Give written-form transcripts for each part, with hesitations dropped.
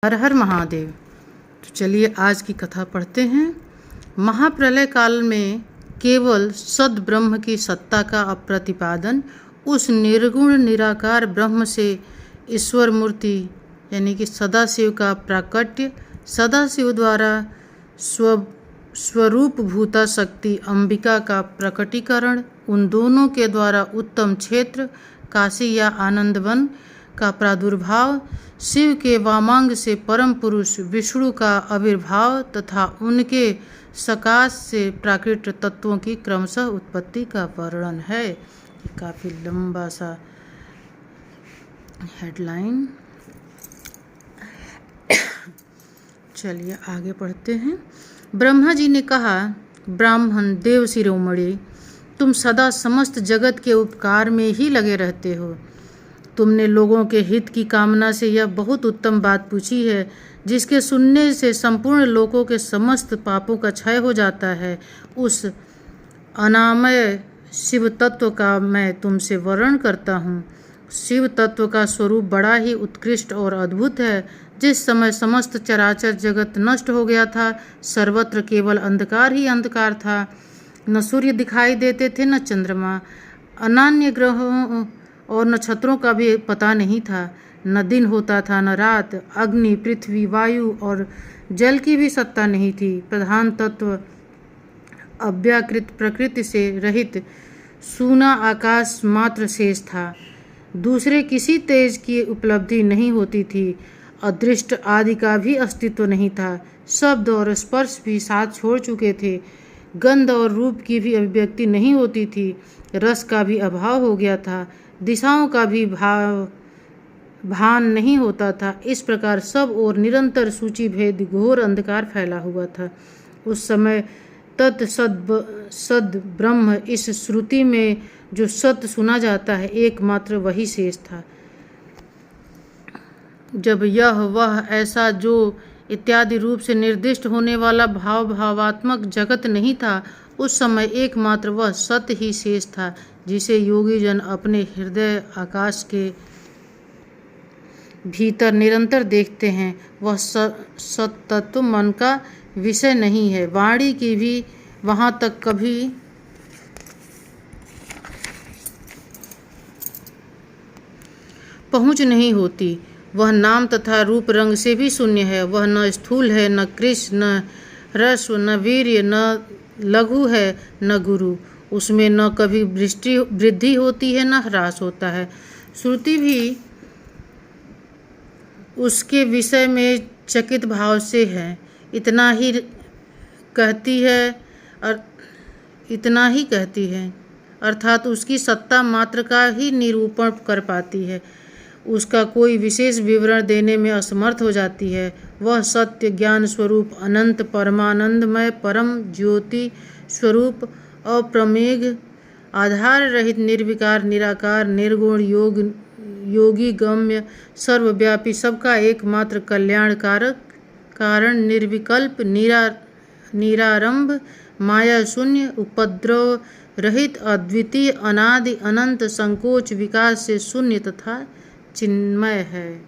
हर हर महादेव। तो चलिए आज की कथा पढ़ते हैं। महाप्रलय काल में केवल सद ब्रह्म की सत्ता का प्रतिपादन, उस निर्गुण निराकार ब्रह्म से ईश्वर मूर्ति यानी कि सदाशिव का प्राकट्य, सदाशिव द्वारा स्वरूप भूता शक्ति अंबिका का प्रकटीकरण, उन दोनों के द्वारा उत्तम क्षेत्र काशी या आनंदवन का प्रादुर्भाव, शिव के वामांग से परम पुरुष विष्णु का आविर्भाव तथा उनके सकाश से प्राकृत तत्वों की क्रमशः उत्पत्ति का वर्णन है। काफ़ी लंबा सा हेडलाइन। चलिए आगे पढ़ते हैं। ब्रह्मा जी ने कहा, ब्राह्मण देव शिरोमणि, तुम सदा समस्त जगत के उपकार में ही लगे रहते हो। तुमने लोगों के हित की कामना से यह बहुत उत्तम बात पूछी है, जिसके सुनने से संपूर्ण लोगों के समस्त पापों का क्षय हो जाता है। उस अनामय शिव तत्व का मैं तुमसे वर्णन करता हूँ। शिव तत्व का स्वरूप बड़ा ही उत्कृष्ट और अद्भुत है। जिस समय समस्त चराचर जगत नष्ट हो गया था, सर्वत्र केवल अंधकार ही अंधकार था। न सूर्य दिखाई देते थे, न चंद्रमा, अन्य ग्रहों और नक्षत्रों का भी पता नहीं था। न दिन होता था न रात। अग्नि, पृथ्वी, वायु और जल की भी सत्ता नहीं थी। प्रधान तत्व अव्याकृत प्रकृति से रहित सूना आकाश मात्र शेष था। दूसरे किसी तेज की उपलब्धि नहीं होती थी। अदृष्ट आदि का भी अस्तित्व नहीं था। शब्द और स्पर्श भी साथ छोड़ चुके थे। गंध और रूप की भी अभिव्यक्ति नहीं होती थी। रस का भी अभाव हो गया था। दिशाओं का भी भान नहीं होता था। इस प्रकार सब और निरंतर सूची भेद घोर अंधकार फैला हुआ था। उस समय तत् सद ब्रह्म, इस श्रुति में जो सत्य सुना जाता है, एकमात्र वही शेष था। जब यह वह ऐसा जो इत्यादि रूप से निर्दिष्ट होने वाला भावात्मक जगत नहीं था, उस समय एकमात्र वह सत्य ही शेष था, जिसे योगी जन अपने हृदय आकाश के भीतर निरंतर देखते हैं। वह सत्तत्व मन का विषय नहीं है। वाणी की भी वहाँ तक कभी पहुँच नहीं होती। वह नाम तथा रूप रंग से भी शून्य है। वह न स्थूल है, न कृष्ण, न ह्रस्व, न वीर्य, न लघु है, न गुरु। उसमें न कभी वृद्धि होती है, न ह्रास होता है। श्रुति भी उसके विषय में चकित भाव से है। इतना ही कहती है, अर्थात उसकी सत्ता मात्र का ही निरूपण कर पाती है। उसका कोई विशेष विवरण देने में असमर्थ हो जाती है। वह सत्य ज्ञान स्वरूप, अनंत परमानंदमय परम ज्योति स्वरूप, अप्रमेय, आधार रहित, निर्विकार, निराकार, निर्गुण, योगी गम्य, सर्वव्यापी, सबका एकमात्र कल्याणकारक कारण, निर्विकल्प, निरारंभ, माया शून्य, उपद्रव रहित, अद्वितीय, अनादि, अनंत, संकोच विकास से शून्य तथा चिन्मय है।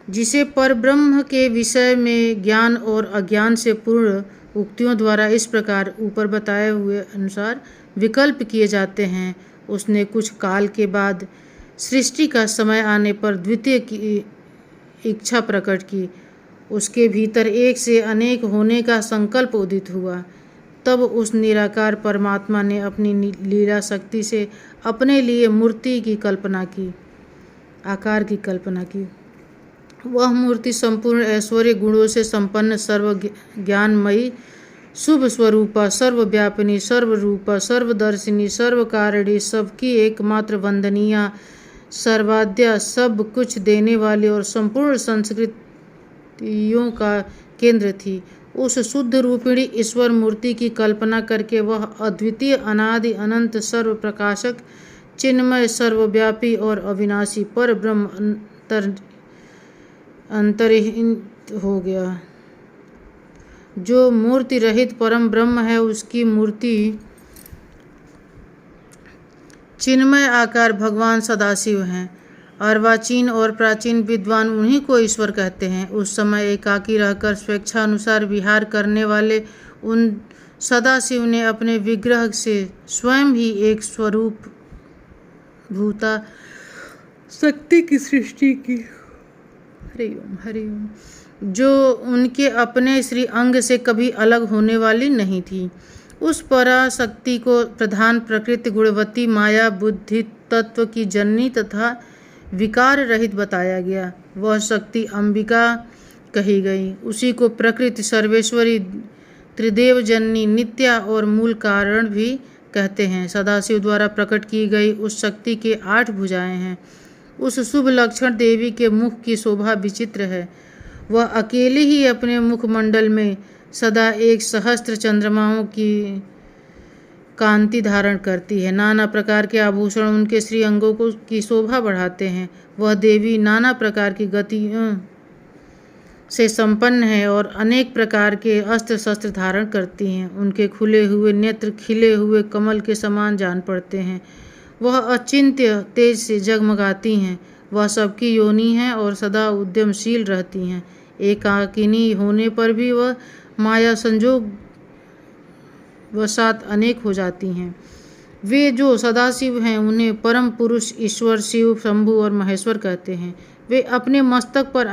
जिसे परब्रह्म के विषय में ज्ञान और अज्ञान से पूर्ण उक्तियों द्वारा इस प्रकार ऊपर बताए हुए अनुसार विकल्प किए जाते हैं, उसने कुछ काल के बाद सृष्टि का समय आने पर द्वितीय की इच्छा प्रकट की। उसके भीतर एक से अनेक होने का संकल्प उदित हुआ। तब उस निराकार परमात्मा ने अपनी लीला शक्ति से अपने लिए मूर्ति की कल्पना की, आकार की कल्पना की। वह मूर्ति संपूर्ण ऐश्वर्य गुणों से संपन्न, सर्व ज्ञानमयी, शुभ स्वरूपा, सर्वव्यापिनी, सर्वरूपा, सर्वदर्शिनी, सर्वकारिणी, सबकी एकमात्र वंदनीय, सर्वाद्या, सब कुछ देने वाली और संपूर्ण संस्कृतियों का केंद्र थी। उस शुद्ध रूपिणी ईश्वर मूर्ति की कल्पना करके वह अद्वितीय, अनादि, अनंत, सर्व प्रकाशक, चिन्मय, सर्वव्यापी और अविनाशी पर ब्रह्म अंतर्हीन हो गया। जो मूर्ति रहित परम ब्रह्म है, उसकी मूर्ति चिन्मय आकार भगवान सदाशिव हैं। अर्वाचीन और प्राचीन विद्वान उन्हीं को ईश्वर कहते हैं। उस समय एकाकी रहकर स्वेच्छानुसार विहार करने वाले उन सदाशिव ने अपने विग्रह से स्वयं ही एक स्वरूप भूता शक्ति की सृष्टि की। हरिओम हरिओम। जो उनके अपने श्री अंग से कभी अलग होने वाली नहीं थी। उस पराशक्ति को प्रधान प्रकृति गुणवती माया बुद्धि तत्व की जननी तथा विकार रहित बताया गया। वह शक्ति अंबिका कही गई। उसी को प्रकृति सर्वेश्वरी त्रिदेव जननी नित्या और मूल कारण भी कहते हैं। सदाशिव द्वारा प्रकट की गई उस शक्ति के 8 भुजाएं हैं। उस शुभ लक्षण देवी के मुख की शोभा विचित्र है। वह अकेले ही अपने मुखमंडल में सदा 1 सहस्त्र चंद्रमाओं की कांति धारण करती है। नाना प्रकार के आभूषण उनके श्री अंगों को की शोभा बढ़ाते हैं। वह देवी नाना प्रकार की गतियों से संपन्न है और अनेक प्रकार के अस्त्र शस्त्र धारण करती हैं। उनके खुले हुए नेत्र खिले हुए कमल के समान जान पड़ते हैं। वह अचिंत्य तेज से जगमगाती हैं। वह सबकी योनि हैं और सदा उद्यमशील रहती हैं। एकाकिनी होने पर भी वह माया संजोग वसात अनेक हो जाती हैं। वे जो सदाशिव हैं उन्हें परम पुरुष ईश्वर शिव शंभु और महेश्वर कहते हैं। वे अपने मस्तक पर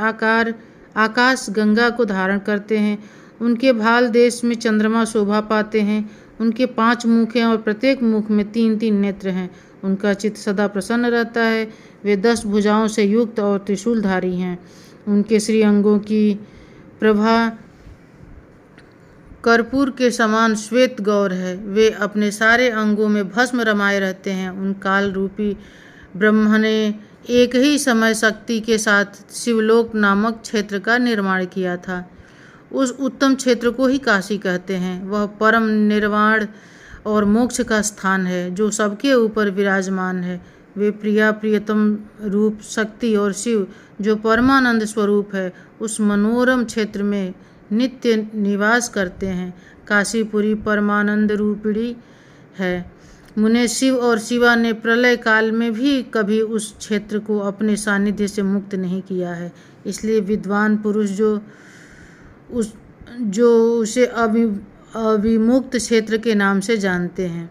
आकाश गंगा को धारण करते हैं। उनके भाल देश में चंद्रमा शोभा पाते हैं। उनके 5 मुख हैं और प्रत्येक मुख में 3-3 नेत्र हैं। उनका चित्त सदा प्रसन्न रहता है। वे 10 भुजाओं से युक्त और त्रिशूलधारी हैं। उनके श्री अंगों की प्रभा कर्पूर के समान श्वेत गौर है। वे अपने सारे अंगों में भस्म रमाए रहते हैं। उन काल रूपी ब्रह्म ने एक ही समय शक्ति के साथ शिवलोक नामक क्षेत्र का निर्माण किया था। उस उत्तम क्षेत्र को ही काशी कहते हैं। वह परम निर्वाण और मोक्ष का स्थान है जो सबके ऊपर विराजमान है। वे प्रिया प्रियतम रूप शक्ति और शिव जो परमानंद स्वरूप है उस मनोरम क्षेत्र में नित्य निवास करते हैं। काशीपुरी परमानंद रूपिणी है। मुने शिव और शिवा ने प्रलय काल में भी कभी उस क्षेत्र को अपने सानिध्य से मुक्त नहीं किया है। इसलिए विद्वान पुरुष जो उसे अविमुक्त क्षेत्र के नाम से जानते हैं।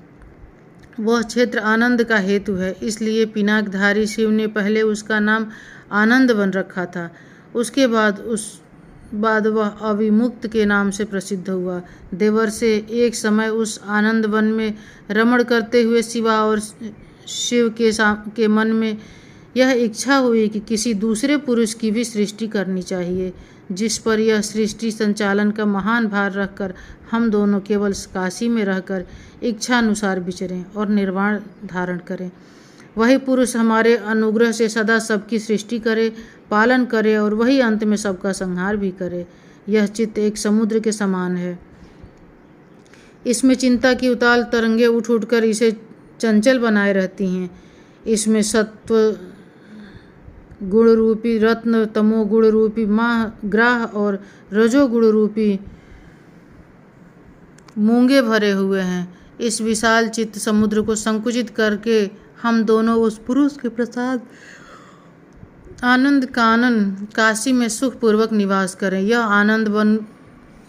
वह क्षेत्र आनंद का हेतु है। इसलिए पिनाकधारी शिव ने पहले उसका नाम आनंद वन रखा था। उसके बाद वह अविमुक्त के नाम से प्रसिद्ध हुआ। देवर से एक समय उस आनंद वन में रमण करते हुए शिवा और शिव के मन में यह इच्छा हुई कि किसी दूसरे पुरुष की भी सृष्टि करनी चाहिए, जिस पर यह सृष्टि संचालन का महान भार रखकर हम दोनों केवल काशी में रहकर इच्छानुसार विचरें और निर्वाण धारण करें। वही पुरुष हमारे अनुग्रह से सदा सबकी सृष्टि करे, पालन करे और वही अंत में सबका संहार भी करे। यह चित्त एक समुद्र के समान है। इसमें चिंता की उताल तरंगे उठ उठकर इसे चंचल बनाए रहती हैं। इसमें सत्व गुण रूपी रत्न, तमो गुण रूपी ग्राह और रजो गुण रूपी मूंगे भरे हुए हैं। इस विशाल चित्त समुद्र को संकुचित करके हम दोनों उस पुरुष के प्रसाद आनंद कानन काशी में सुखपूर्वक निवास करें। यह आनंद वन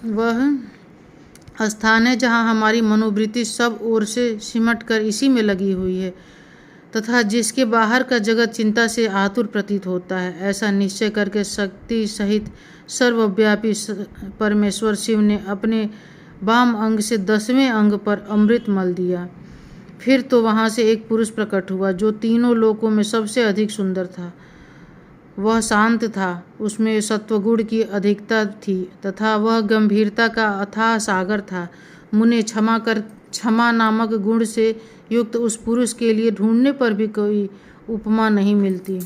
वह स्थान है जहाँ हमारी मनोवृत्ति सब ओर से सिमट कर इसी में लगी हुई है तथा जिसके बाहर का जगत चिंता से आतुर प्रतीत होता है। ऐसा निश्चय करके शक्ति सहित सर्वव्यापी परमेश्वर शिव ने अपने वाम अंग से 10वें अंग पर अमृत मल दिया। फिर तो वहाँ से एक पुरुष प्रकट हुआ जो तीनों लोकों में सबसे अधिक सुंदर था। वह शांत था, उसमें सत्वगुण की अधिकता थी तथा वह गंभीरता का अथाह सागर था। मुने क्षमा नामक गुण से युक्त उस पुरुष के लिए ढूंढने पर भी कोई उपमा नहीं मिलती।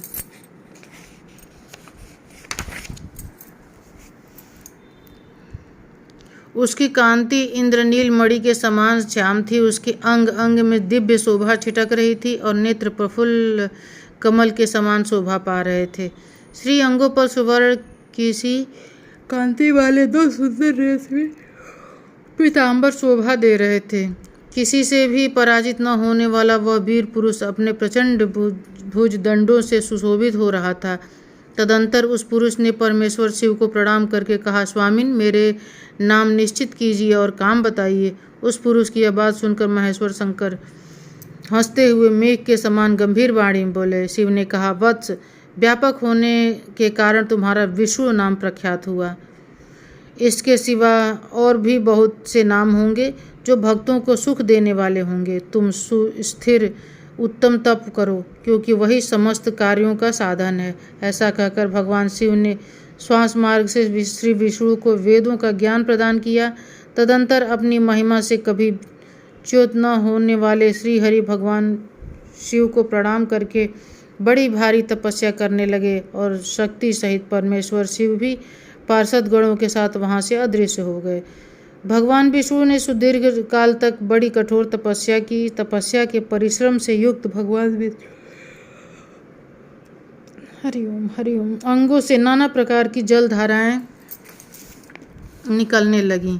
उसकी कांति इंद्रनील मणि के समान श्याम थी। उसके अंग अंग में दिव्य शोभा छिटक रही थी और नेत्र प्रफुल्ल कमल के समान शोभा पा रहे थे। श्री अंगों पर सुवर्ण की सी कांति वाले 2 सुंदर रेशमी पीतांबर शोभा दे रहे थे। किसी से भी पराजित न होने वाला वह वीर पुरुष अपने प्रचंड भुजदंडों से सुशोभित हो रहा था। तदंतर उस पुरुष ने परमेश्वर शिव को प्रणाम करके कहा, स्वामिन, मेरे नाम निश्चित कीजिए और काम बताइए। उस पुरुष की यह बात सुनकर महेश्वर शंकर हंसते हुए मेघ के समान गंभीर वाणी में बोले। शिव ने कहा, वत्स, व्यापक होने के कारण तुम्हारा विष्णु नाम प्रख्यात हुआ। इसके सिवा और भी बहुत से नाम होंगे जो भक्तों को सुख देने वाले होंगे। तुम सुस्थिर उत्तम तप करो, क्योंकि वही समस्त कार्यों का साधन है। ऐसा कहकर भगवान शिव ने श्वास मार्ग से श्री विष्णु को वेदों का ज्ञान प्रदान किया। तदंतर अपनी महिमा से कभी च्युत न होने वाले श्री हरि भगवान शिव को प्रणाम करके बड़ी भारी तपस्या करने लगे और शक्ति सहित परमेश्वर शिव भी पार्षद गणों के साथ वहां से अदृश्य हो गए। भगवान विष्णु ने सुदीर्घ काल तक बड़ी कठोर तपस्या की। तपस्या के परिश्रम से युक्त भगवान हरिओम अंगों से नाना प्रकार की जल धाराएं निकलने लगीं।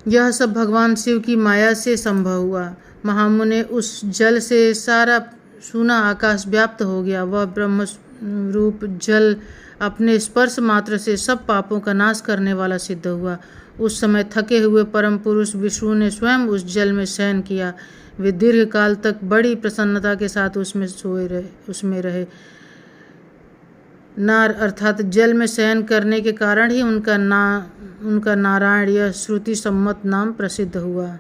यह सब भगवान शिव की माया से संभव हुआ। महामुने, उस जल से सारा सूना आकाश व्याप्त हो गया। वह ब्रह्म रूप जल अपने स्पर्श मात्र से सब पापों का नाश करने वाला सिद्ध हुआ। उस समय थके हुए परम पुरुष विष्णु ने स्वयं उस जल में शयन किया। वे दीर्घ काल तक बड़ी प्रसन्नता के साथ उसमें रहे। नार अर्थात जल में शयन करने के कारण ही उनका नारायण यह श्रुति सम्मत नाम प्रसिद्ध हुआ।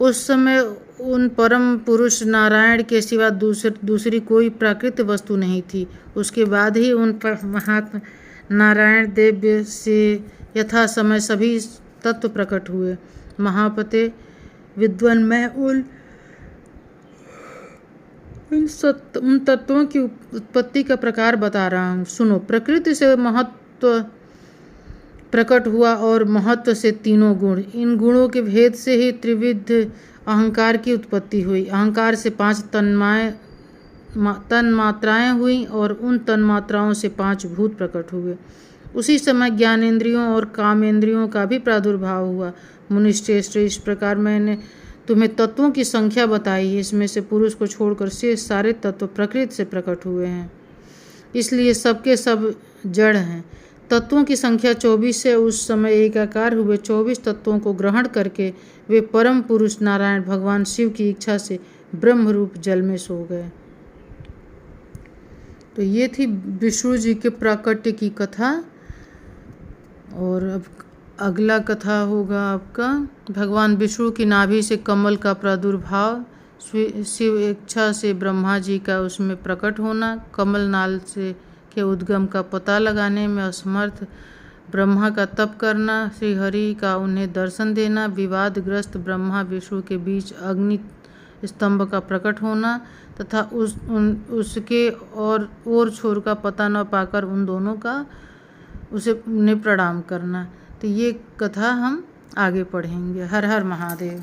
उस समय उन परम पुरुष नारायण के सिवा दूसरी कोई प्राकृत वस्तु नहीं थी। उसके बाद ही उन महात्मा नारायण देव से यथा समय सभी तत्व प्रकट हुए। महापते विद्वान, मैं उन तत्वों की उत्पत्ति का प्रकार बता रहा हूँ, सुनो। प्रकृति से महत्व प्रकट हुआ और महत्व से तीनों गुण। इन गुणों के भेद से ही त्रिविध अहंकार की उत्पत्ति हुई। अहंकार से 5 तन्मात्राएं हुई और उन तन्मात्राओं से 5 भूत प्रकट हुए। उसी समय ज्ञानेंद्रियों और कामेंद्रियों का भी प्रादुर्भाव हुआ। मुनिश्रेष्ठ, इस प्रकार मैंने तुम्हें तत्वों की संख्या बताई। इसमें से पुरुष को छोड़कर शेष सारे तत्व प्रकृति से प्रकट हुए हैं, इसलिए सबके सब जड़ हैं। तत्वों की संख्या 24 है। उस समय एकाकार हुए 24 तत्वों को ग्रहण करके वे परम पुरुष नारायण भगवान शिव की इच्छा से ब्रह्म रूप जल में सो गए। तो ये थी विष्णु जी के प्राकट्य की कथा। और अब अगला कथा होगा आपका भगवान विष्णु की नाभि से कमल का प्रादुर्भाव, शिव इच्छा से ब्रह्मा जी का उसमें प्रकट होना, कमल नाल से के उद्गम का पता लगाने में असमर्थ ब्रह्मा का तप करना, श्री हरि का उन्हें दर्शन देना, विवादग्रस्त ब्रह्मा विष्णु के बीच अग्नि स्तंभ का प्रकट होना तथा उसके और छोर का पता न पाकर उन दोनों का उन्हें प्रणाम करना। तो ये कथा हम आगे पढ़ेंगे। हर हर महादेव।